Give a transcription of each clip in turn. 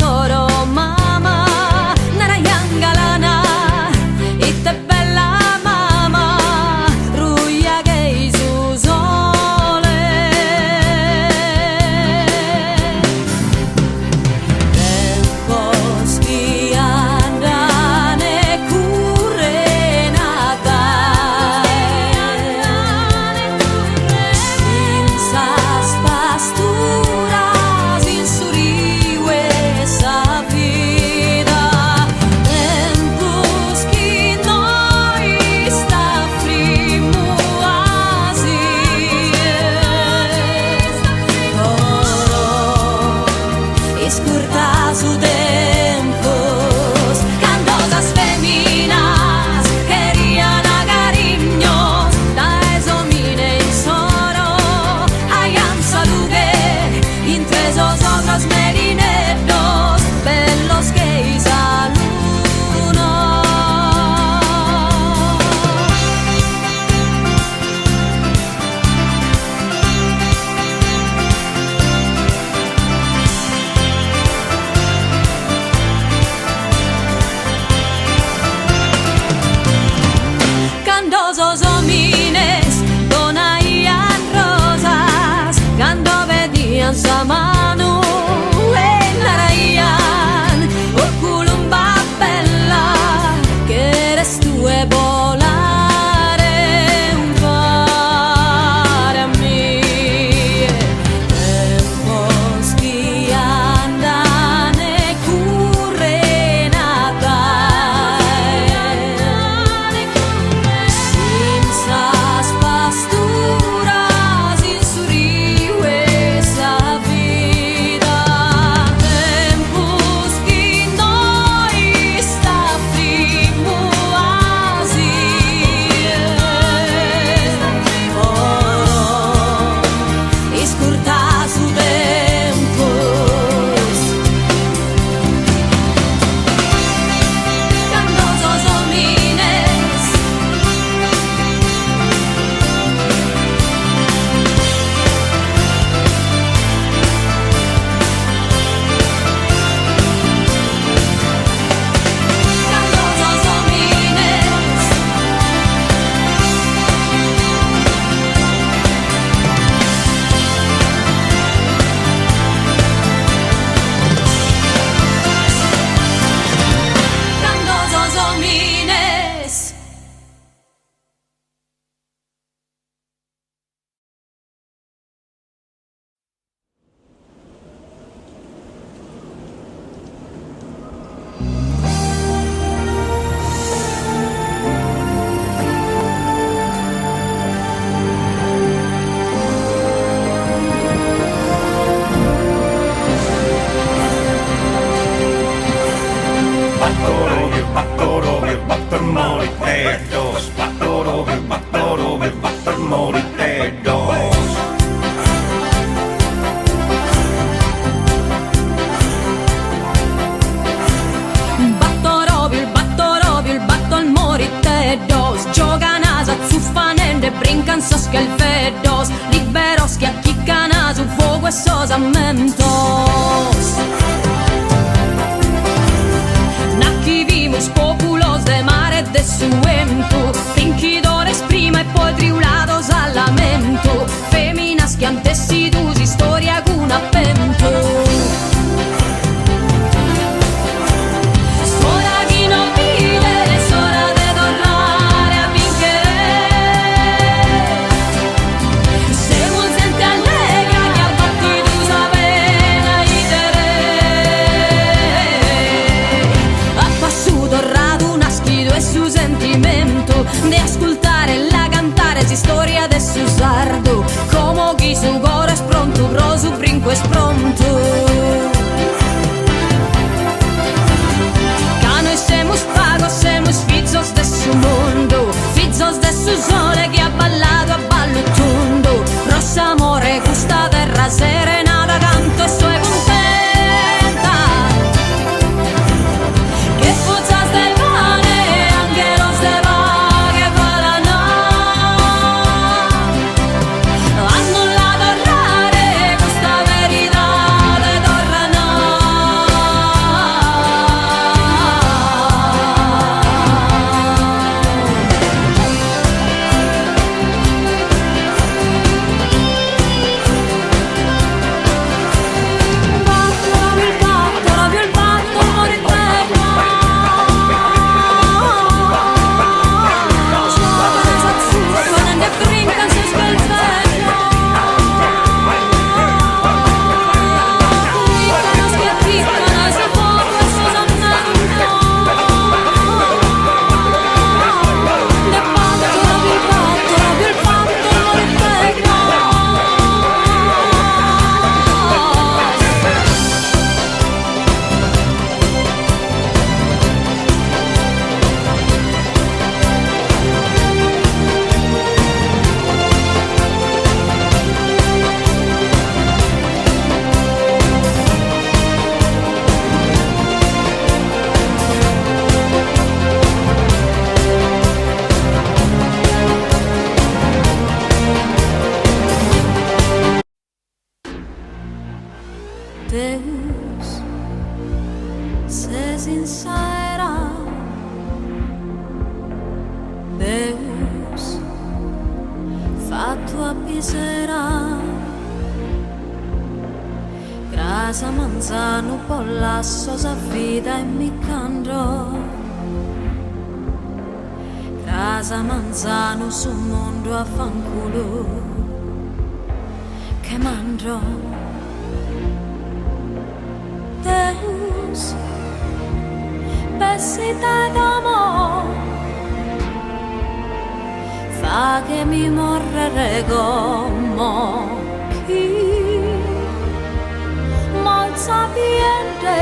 soro mama, narayangalana, itte bella mama, ruia che su sole. Tempos che andane curre natai, in sas pasturas in suriue sa vida. Tempos che noi staffrimo asie, oro escurta su tempos, candosas feminas querían a cariños, da eso mine el soro, hayan salude, entre esos ojos merineros, bellos que saluno. Candosos homines donaían rosas, cuando venían sa mano naraían oculumba bella, que eres tú e volare un para mí. Tempos che andane curre natai, in sas pasturas in suriue sa vida. Tempos che noi staffrimo asie, oro escurta su tempos, candosos homines candosos homines, candosos homines. Battor moritedos, battor moritedos. Battorovil, battol moritedos, giocan asa zuffanende, brincan sos calvedos, liberos que aquí canas un fuego esos amentos. Nacchi vimos populos de mare de su vento, finquidores prima e poi triulados al lamento, feminas que antes sidus historia con apento. Ora chi non vive, es hora de tornare a vincere. Se un sente allegra che al battito sapena idere. ser sincera, Deus fa tua pisera, grasa manzano pollasso sa vita e mi candro, grasa manzano sul mondo a fanculo che mangio. Deus pessita d'amore fa che mi morrere come chi mal sapiente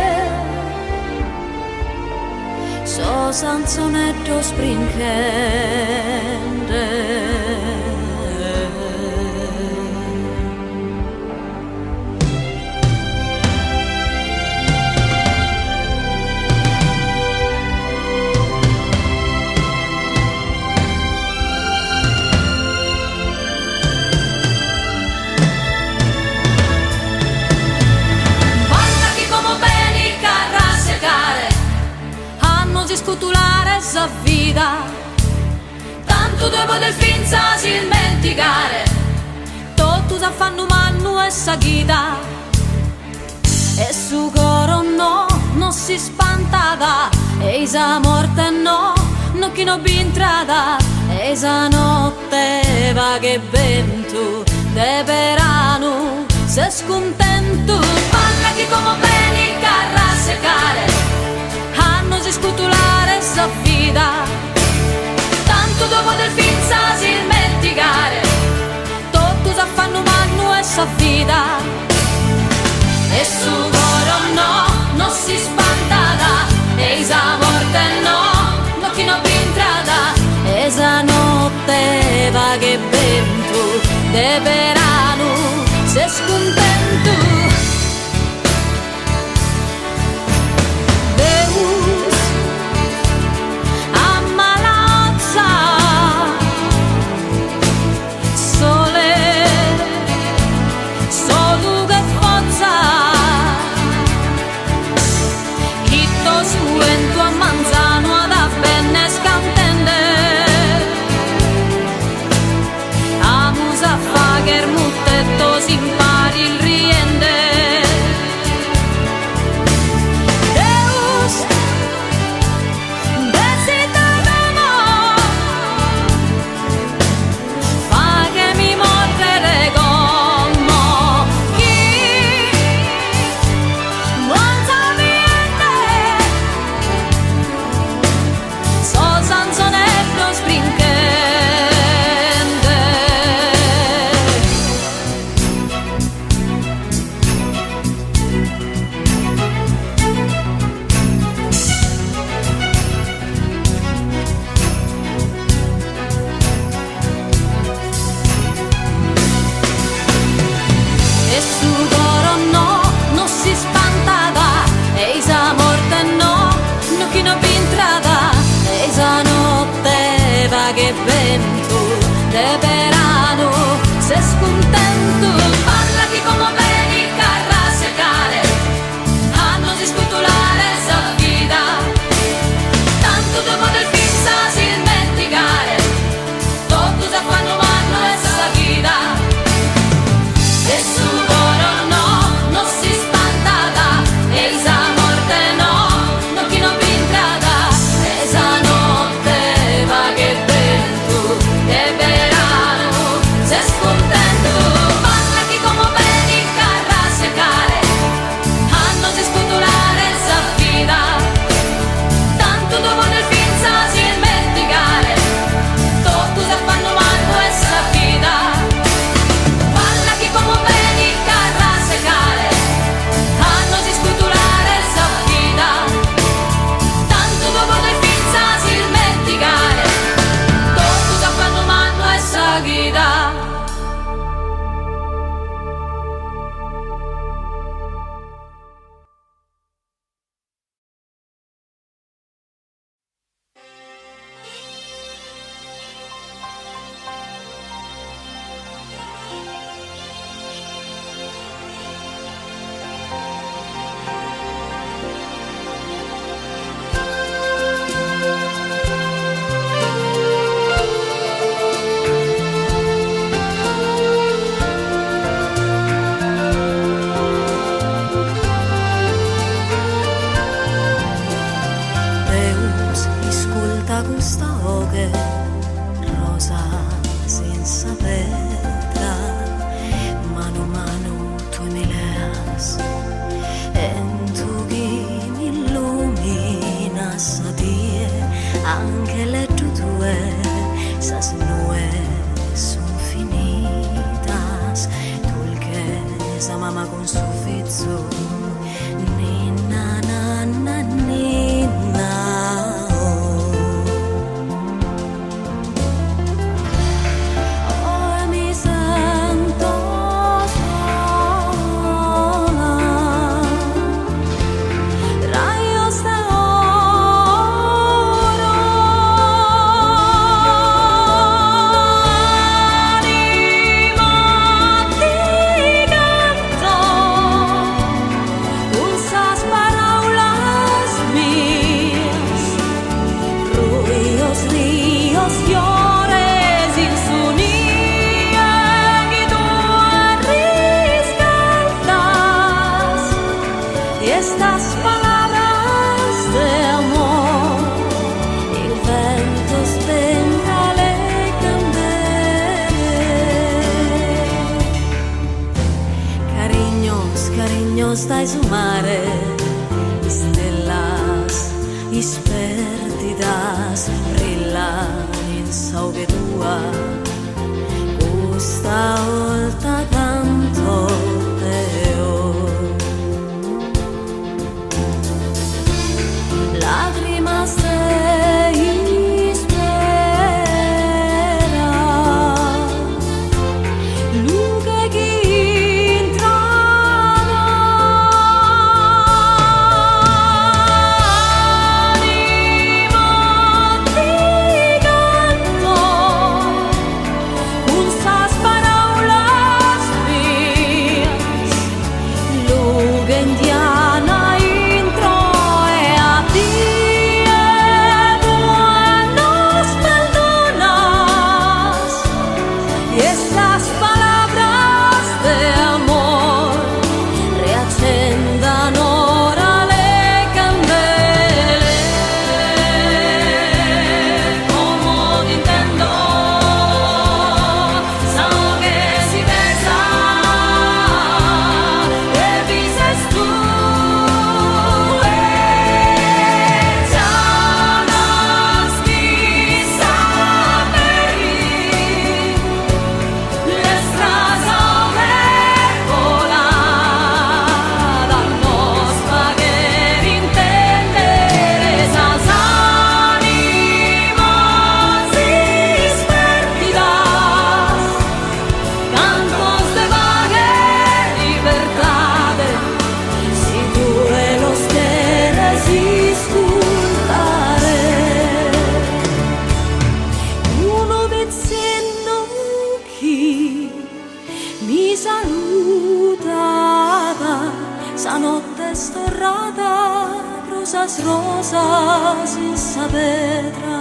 so sanzonetto springente. Scutulare sa vita, tanto dopo del fin sa si dimenticare, tutto sa fanno manno e sa ghita, e su coro no, non si spantata, e sa morte no, no chi non bintrata, e sa notte va che vento, de verano, se scontento, parla chi come bene carra secare, si scutulare sa vita, tanto dopo del fin sa si dimenticare, tutto sa fanno manno e sa vita, e su coro no, non si spantata, e sa morte no, no chi non bintrata, e sa notte va che vento, de verano, se scontento. da questa oche rosa senza pedra, mano a mano tu mi leas e tu chi mi illumina die anche le tue sas nue son finitas tulke sa mama con su fizzo ninna nanna ninna. Estas palabras de amor, el vento spenga le candele. Cariños dai su mare, estelas, perdidas, brillan in sauge tua, questa volta canto teo. Lágrimas de espera, luce que entraba, anima ti canto, con esas palabras mías, luce indiana. Mi salutava, sa notte storrata, rosas rosas senza vetra.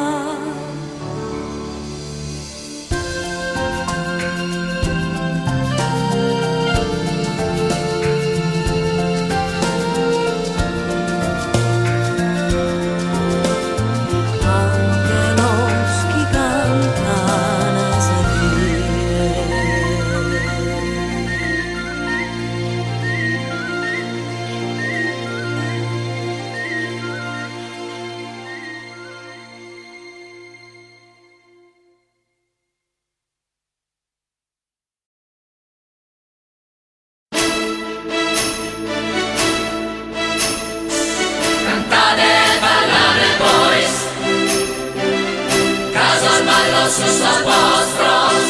Sus apostros,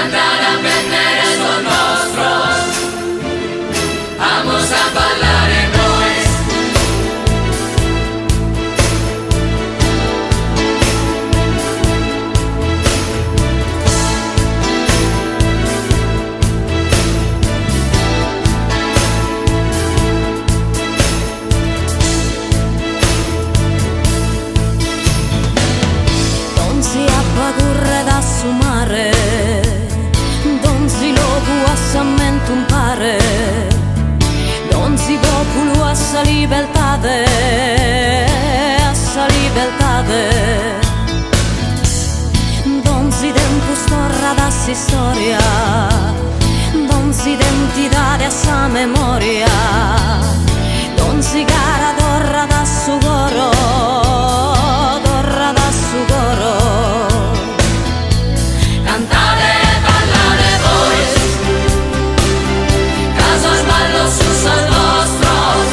andar a prendere son nostros, vamos a ballare boys. Corre da su mare, don si logu a sammento un pare, don si populu a sa libertade, si storia, non si identità di essa memoria, non si gara torra da su coro, torra da su coro. Cantate e ballate voi, caso sballo su sol vostros,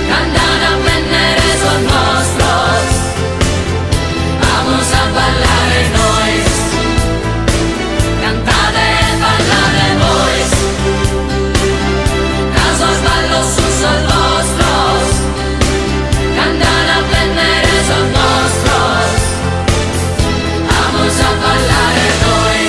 cantate a venere son nostros, vamos a ballare noi. Cantate e ballate voi, caso sballo su sol vostros, cantate a venere son nostros, vamos a ballare noi.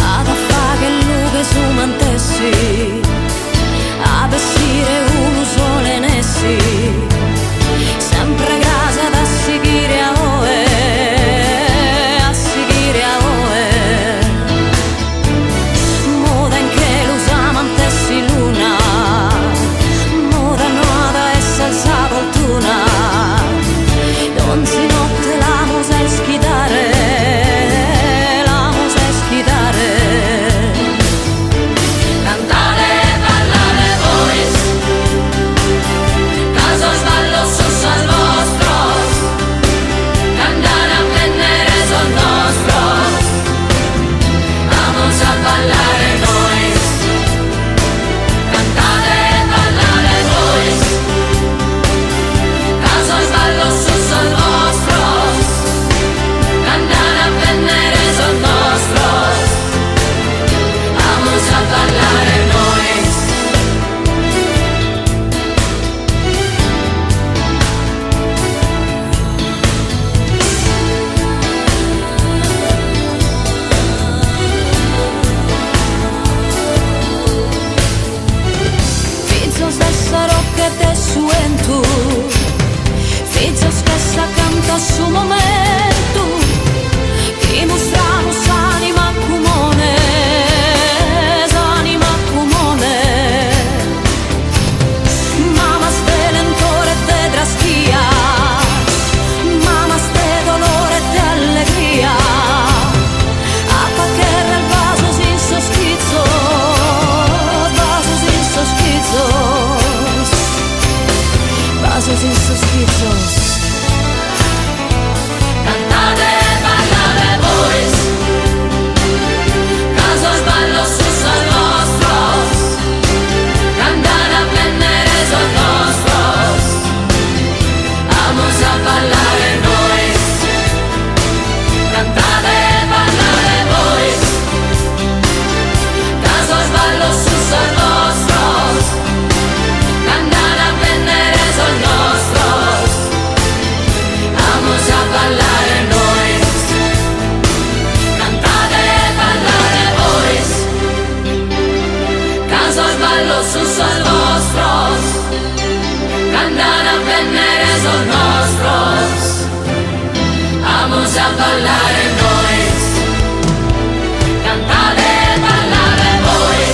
Ad affare che luce su mantessi, a vestire uno sole nessi, sempre grasa da seguire a oe, a seguire a oe. Moda in che l'usa mantessi luna, moda nuova e salsa fortuna, non si notte la musa e schidare, la musa e schidare. Cantate e ballate voi, caso sballo su sol vostros, cantate a venere son nostros, vamos a ballare noi. Cantate e ballate voi, caso sballo su sol vostros, cantate a venere son nostros, vamos a ballare noi. Fizos dessa rocca de suentu, fizos che sta canta su momento, che mostramos anima comune, anima comune. Mama ste lentore de draschia, mama ste dolore de allegria, a paccherra il vaso sin soschizzo, vaso sin soschizos, vaso sin soschizos. Cantate e ballate voi, caso sballo su sol vostros, cantate a venere son nostros, vamos a ballare noi. Cantate e ballate voi, caso sballo su sol vostros, cantate a venere son nostros, vamos a ballare noi. Cantate e ballate voi, caso sballo su sol vostros, cantate a venere son nostros, vamos a ballare noi. Cantate e ballate voi,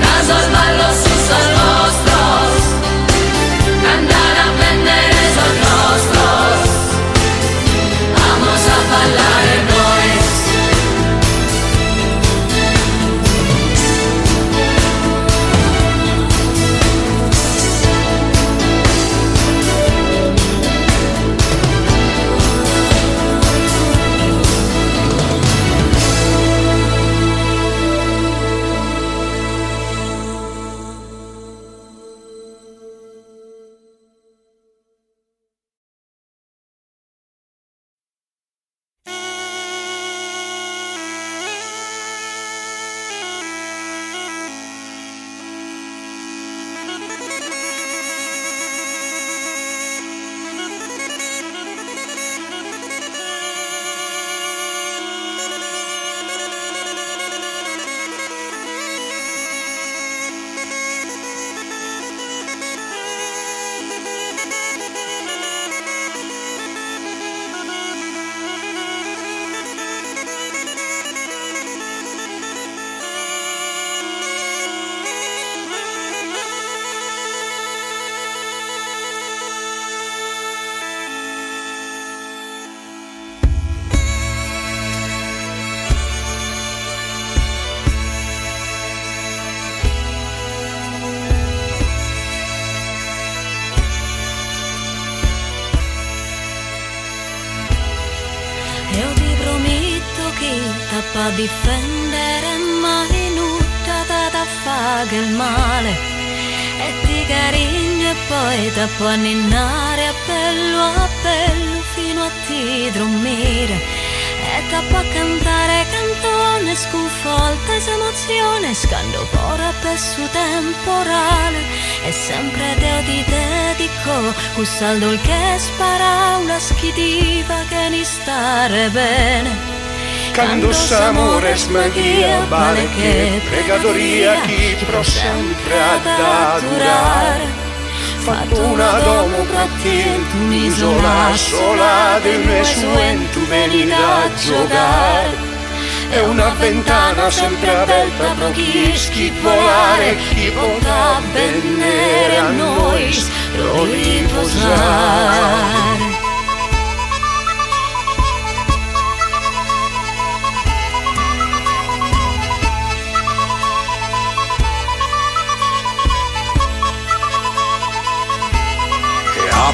caso sballo su sol vostros, cantate a venere son nostros, vamos a ballare noi. difendere mai nulla da fare il male e ti carigno e poi ti può ninnare a bello fino a ti dormire e ti può cantare cantone sconfolte emozioni scando fuori per su temporale e sempre ti dedico cussal dolce spara una schidiva che ni stare bene Quando s'amore smaghia, vale che pregadoria chi pro sempre ad adorare. Fatto una domo pratilto, un'isola sola del mio suento venire a giocare. È una ventana sempre aperta per chi volare, chi potrà venire a noi, lo riposare.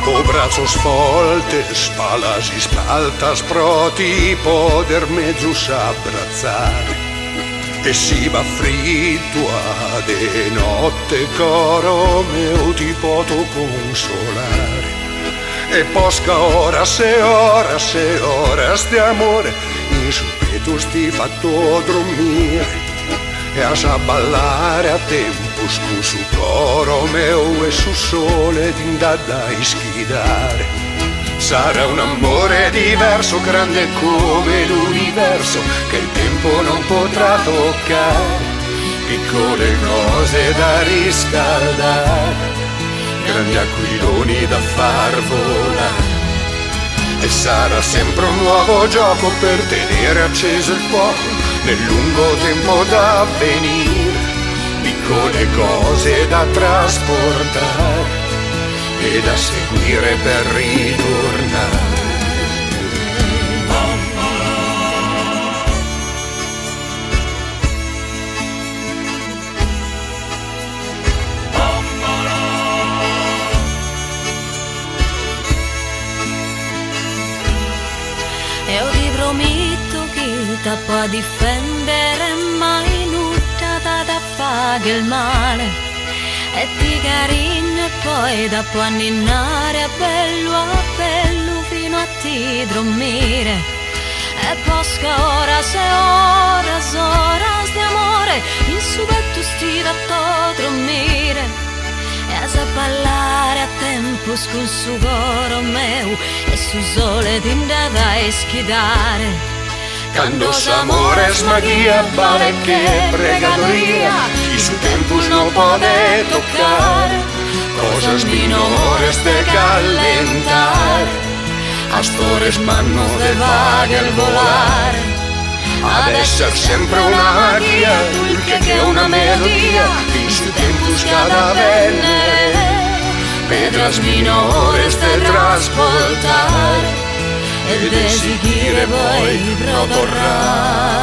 Capo, brazos fortes, palas y spaltas proti poder mezzo s'abbrazzare e si va fritto de notte coro mio ti poto consolare e posca horas e horas e horas de amore in su petus ti fatto dormire e a ballare a tempo su coro mio e su sole ti da schidare. Sarà un amore diverso, grande come l'universo, che il tempo non potrà toccare. Piccole cose da riscaldare, grandi aquiloni da far volare. E sarà sempre un nuovo gioco per tenere acceso il fuoco nel lungo tempo da venire, piccole cose da trasportare e da seguire per ritornare. Io ti prometto che ti può difendere mai nulla da fare il male e ti carigno e poi ti può ninnare a bello fino a ti dormire e posca horas e horas di amore in su petto stiva a dormire e a ballare a tempo con su coro meu e su sole ti andava a schidare. Quando s'amore smaghia, vale che pregadoria y su tempus no puede tocar. Cosas minores de calentar, astores mano de vaga el volar. Ha de ser sempre una magia, dulce che una melodia, y su tempus cada venere. Pedras minores de transportar e de seguire poi protorrare.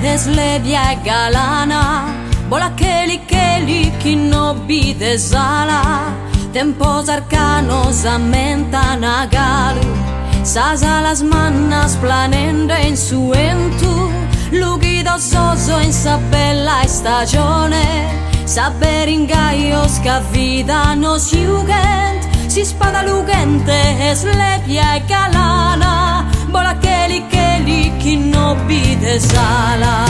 es lebia e galana, bola keli ki no bide zala, tempos arcanos aumenta na galu, sasa las mannas planende in suentu, lughi d'ososo in sa bella stagione, saber in gaios ca vida nos jugend, si spada lugente es lebia e galana, bola keli ki no bide zala.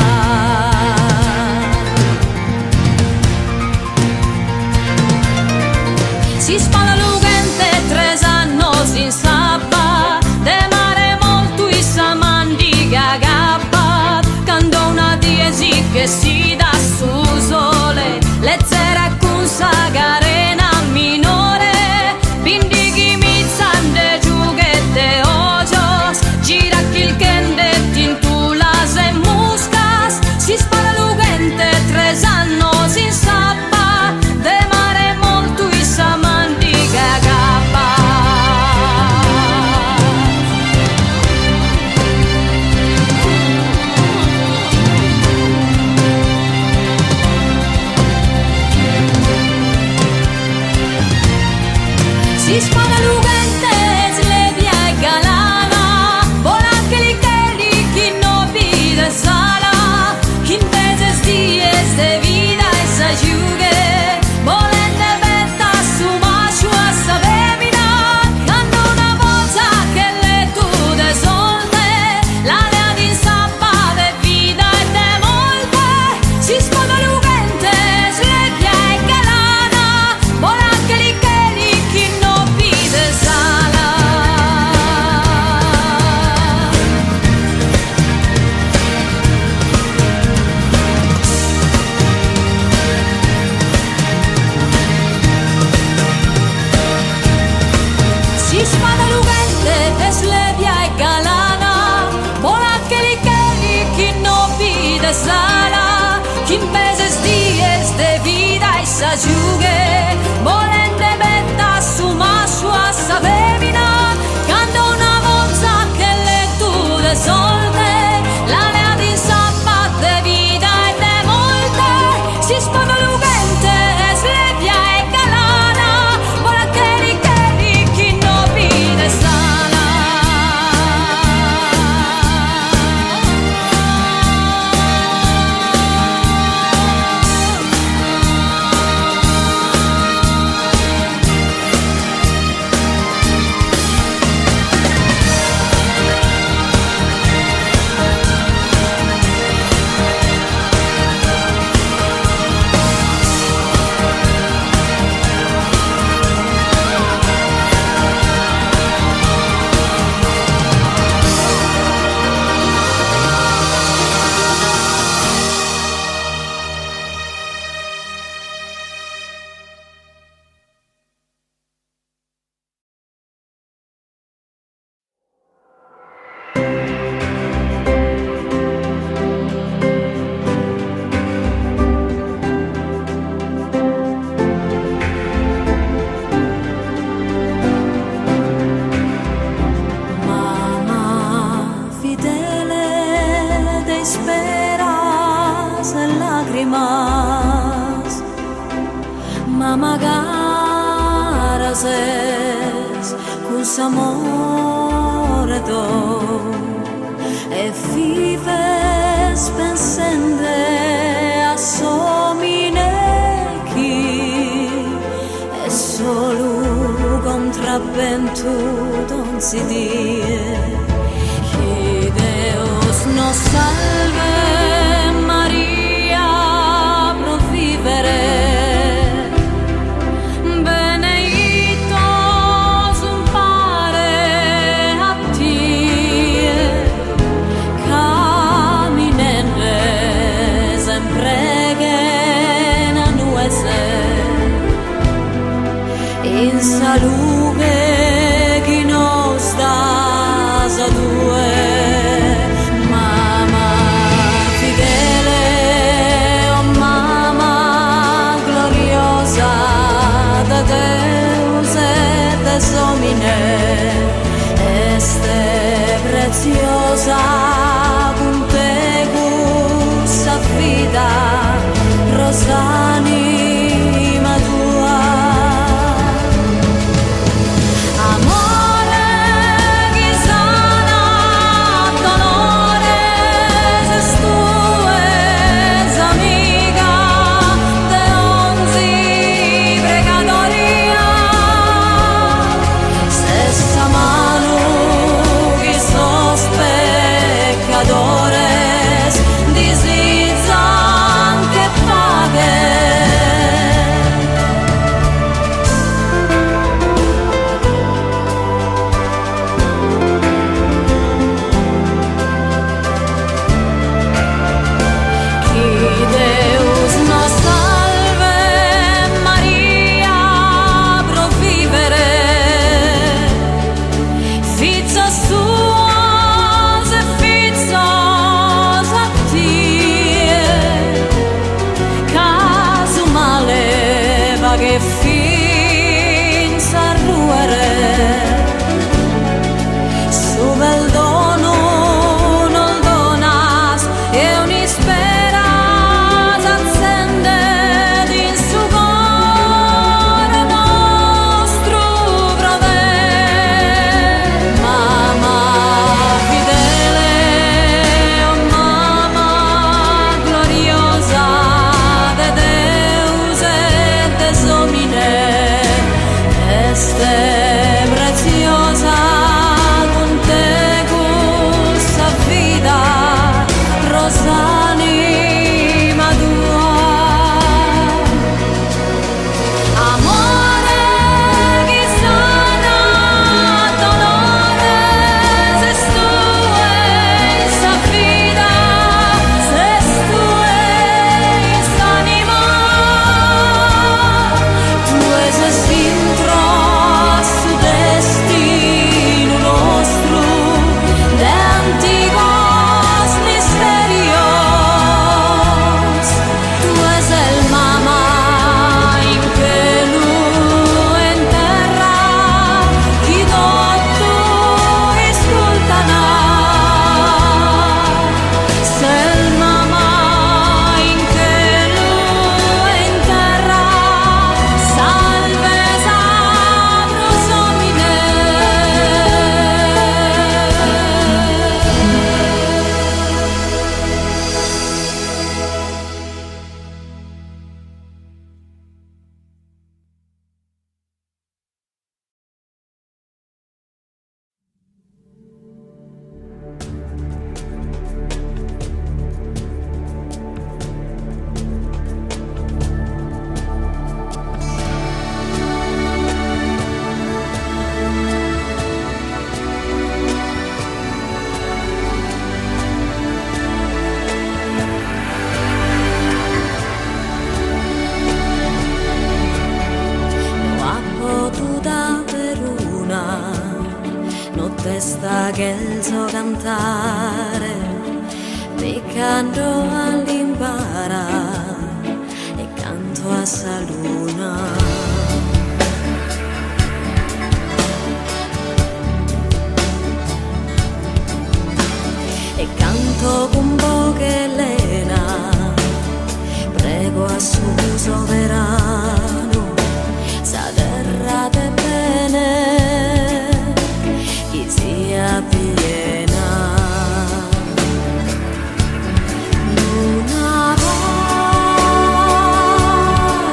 Si spada lugente 3 annos in sappa, de mare molto i samandiga gappa, cando una diesi che si dà su sole, lezzera con sagarena minore, bindighi mizzande giughette ojos, gira il kende tintulas e muscas, si spada lugente 3 annos in sappa, de mare molto i samandiga gappa. Si spada lugente slevia e galana, bola keli ki no bide zala, kim veces dies de vida esa jugue, volente betta su macho a sa bebida, cando una volta che le tu desolte, la lea din sappa de vida e de molte, si spada lugente slevia e galana, bola keli ki no bide zala. Si spada lugente es lebia e galana, bola keli ki no bide zala, kim veces dies de vida y sa jugue, volente betta su macho a sa bebida, cando una volta che le tu desolte, la lea din sappa de vida e de molte, si spada lugente es lebia e galana, bola keli ki no bide zala. Mamma fidele de esperas e lágrimas, mamma garas es cus amore do, e vives pensende a sominechi, e solo contravventu don si die, che Deus nos salve Maria pro vivere, beneitos un pare a tie, caminende sempre gen a nuese, in salute chi nos das a due, mamma fidele, oh mamma gloriosa, da Deus et des homine, este preziosa cum tecum testa che il suo cantare mi canto all'impara e canto a sa luna. E canto con poche lena, prego a suo sovrano, sa terra de bene, chi sia piena. Luna va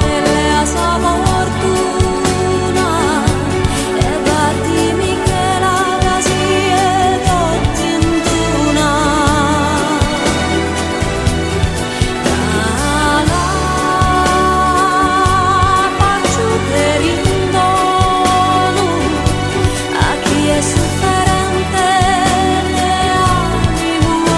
e le ha sa fortuna, e battimi che la sia tintuna. Dalla faccio per in dono a chi è sofferente e animo.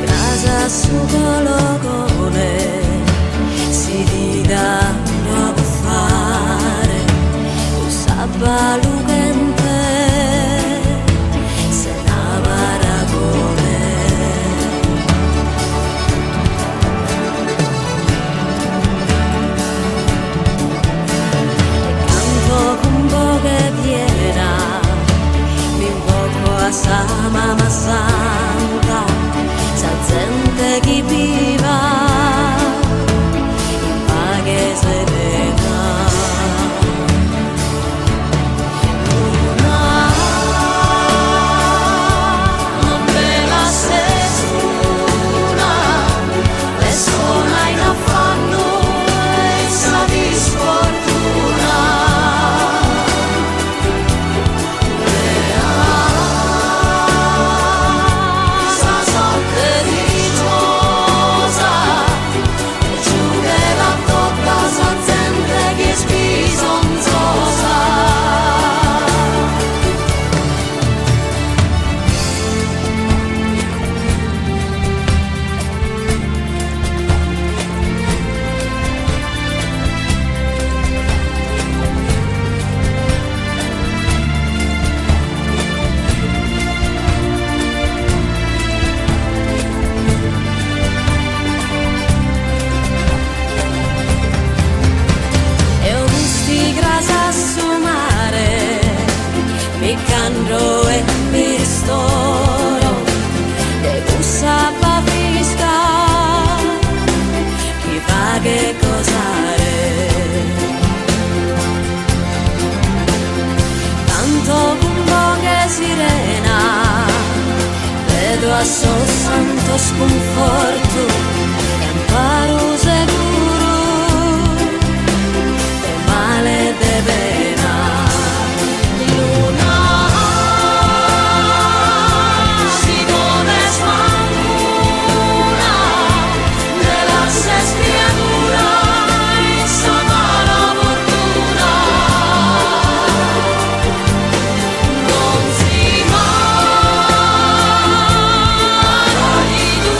Grasa su colocone si dida roba fare, tu sabba lucente se na paragone. Canto con poche piena, mi invoco a sa mamma santa, sa gente chi viva in pace serena. Luna, non ve la sesuna, le suona in affanno e sa di sfortuna. Sa sorte dicciosa, e giudeva tutta sa gente che sbisonzosa. E ho visti grasa su mare, mi canto e mi ristoro, de bussa fisca, chi fa che cosare. Tanto con poche sirena, vedo a suo santo sconforto e amparo sicuro de male e de pena. Luna si pone smancuna della se scriatura in sa mala fortuna. Non si mara di tu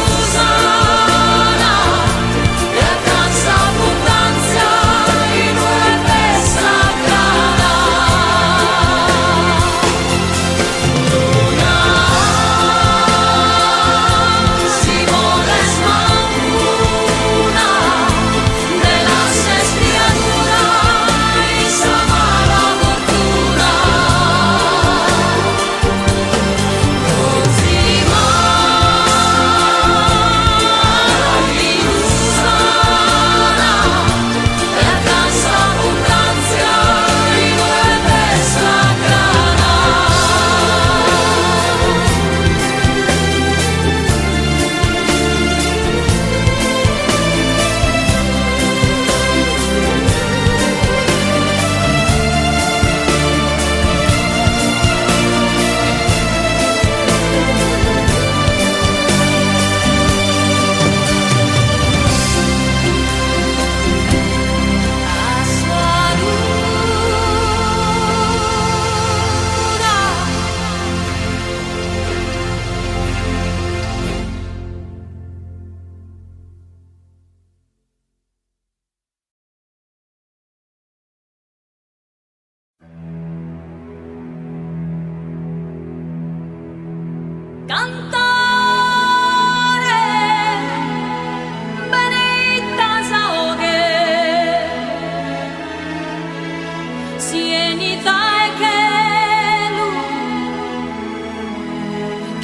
sienita e che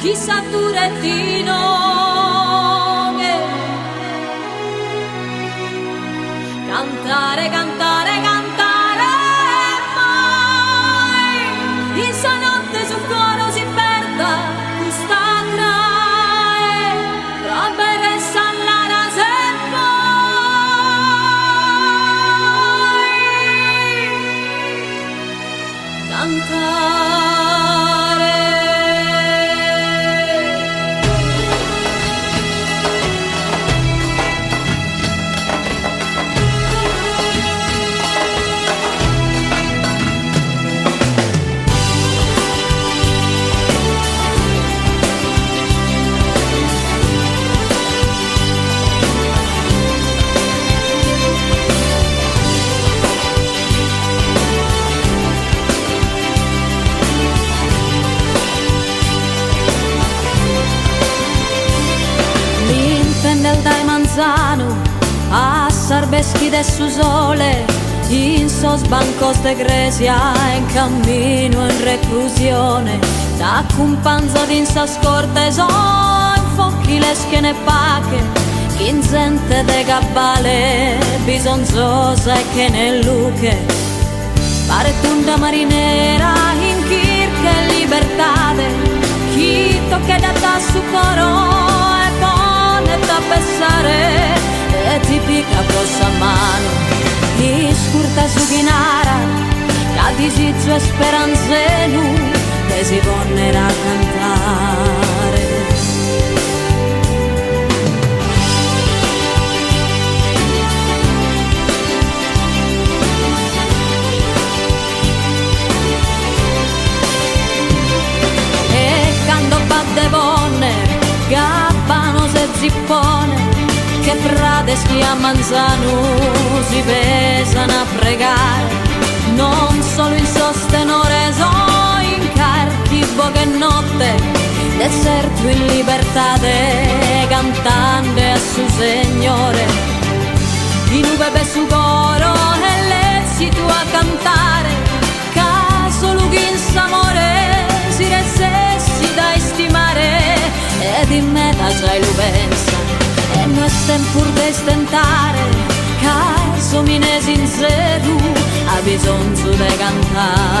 chissà tu rettino cantare, cantare, cantare mai in sa notte sul coro si perda questa trae roba e resta l'ara se poi cantare. Dai Manzano a Sarbeschi de su sole in sos bancos de Grecia in cammino in reclusione da cumpanza din sa scorte so in focchi le schene pache in gente de gabbale bisonzosa e che nel luche pare tunda marinera in kirche libertade chi tocca da su coro da pensare e ti pica grossa mano ti scurta su chinara da disizio e speranze nu che si vonnera a cantare e quando batte vonne gabbano se zippone che pradeschi a Manzano si pesano a pregare non solo in sostenore so in cartivo che notte deserto in libertà cantando a su Signore in ube su coro e l'esito a cantare caso lughin s'amore si resessi da stimare ed in meta c'hai l'uvenza e noi stem pur de stentare caso mine sincero ha bisogno de cantare